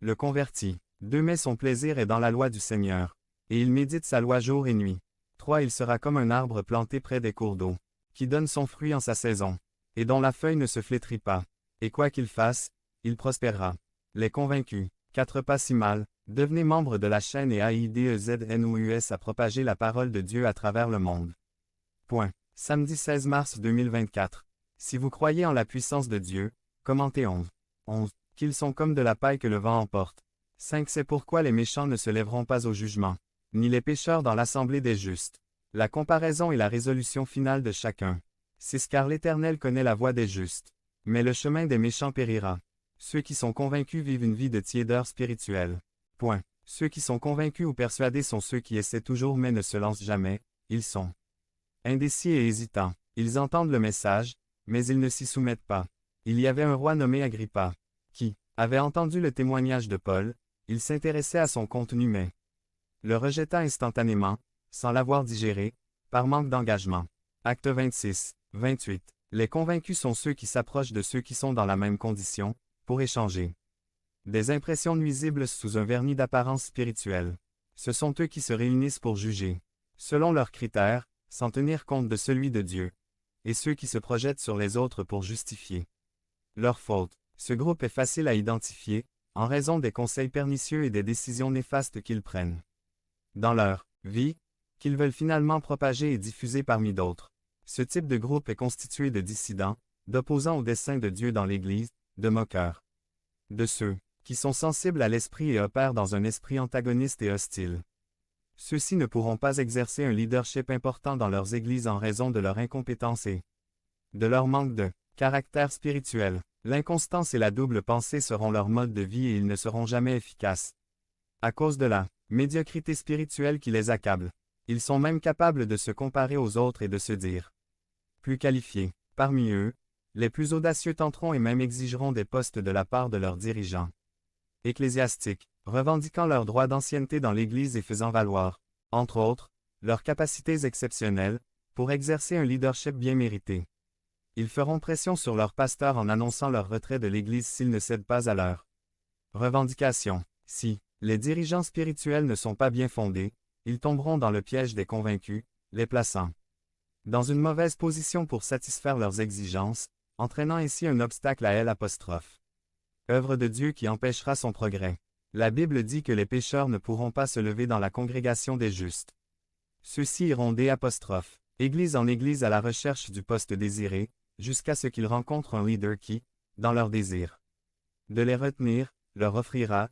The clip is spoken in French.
Le converti. 2 Mais son plaisir est dans la loi du Seigneur. Et il médite sa loi jour et nuit. 3 Il sera comme un arbre planté près des cours d'eau, qui donne son fruit en sa saison, et dont la feuille ne se flétrit pas. Et quoi qu'il fasse, il prospérera. Les convaincus. 4 Pas si mal. Devenez membre de la chaîne et AIDEZNOUS à propager la parole de Dieu à travers le monde. Point. Samedi 16 mars 2024. Si vous croyez en la puissance de Dieu, commentez 11. 11. Qu'ils sont comme de la paille que le vent emporte. 5 C'est pourquoi les méchants ne se lèveront pas au jugement, ni les pécheurs dans l'assemblée des justes. La comparaison et la résolution finale de chacun. 6 Car l'Éternel connaît la voie des justes, mais le chemin des méchants périra. Ceux qui sont convaincus vivent une vie de tiédeur spirituelle. Point. Ceux qui sont convaincus ou persuadés sont ceux qui essaient toujours mais ne se lancent jamais. Ils sont indécis et hésitants. Ils entendent le message, mais ils ne s'y soumettent pas. Il y avait un roi nommé Agrippa, qui avait entendu le témoignage de Paul. Il s'intéressait à son contenu mais le rejeta instantanément, sans l'avoir digéré, par manque d'engagement. Acte 26, 28. Les convaincus sont ceux qui s'approchent de ceux qui sont dans la même condition, pour échanger des impressions nuisibles sous un vernis d'apparence spirituelle. Ce sont eux qui se réunissent pour juger, selon leurs critères, sans tenir compte de celui de Dieu, et ceux qui se projettent sur les autres pour justifier leur faute. Ce groupe est facile à identifier, en raison des conseils pernicieux et des décisions néfastes qu'ils prennent dans leur vie, qu'ils veulent finalement propager et diffuser parmi d'autres. Ce type de groupe est constitué de dissidents, d'opposants au dessein de Dieu dans l'Église, de moqueurs, de ceux qui sont sensibles à l'esprit et opèrent dans un esprit antagoniste et hostile. Ceux-ci ne pourront pas exercer un leadership important dans leurs églises en raison de leur incompétence et de leur manque de caractère spirituel. L'inconstance et la double pensée seront leur mode de vie et ils ne seront jamais efficaces. À cause de la médiocrité spirituelle qui les accable, ils sont même capables de se comparer aux autres et de se dire plus qualifiés. Parmi eux, les plus audacieux tenteront et même exigeront des postes de la part de leurs dirigeants ecclésiastiques, revendiquant leurs droits d'ancienneté dans l'Église et faisant valoir, entre autres, leurs capacités exceptionnelles, pour exercer un leadership bien mérité. Ils feront pression sur leurs pasteurs en annonçant leur retrait de l'Église s'ils ne cèdent pas à leurs revendications. Si les dirigeants spirituels ne sont pas bien fondés, ils tomberont dans le piège des convaincus, les plaçant dans une mauvaise position pour satisfaire leurs exigences, entraînant ainsi un obstacle à elle'. Œuvre de Dieu qui empêchera son progrès. La Bible dit que les pécheurs ne pourront pas se lever dans la congrégation des justes. Ceux-ci iront église en église à la recherche du poste désiré, jusqu'à ce qu'ils rencontrent un leader qui, dans leur désir de les retenir, leur offrira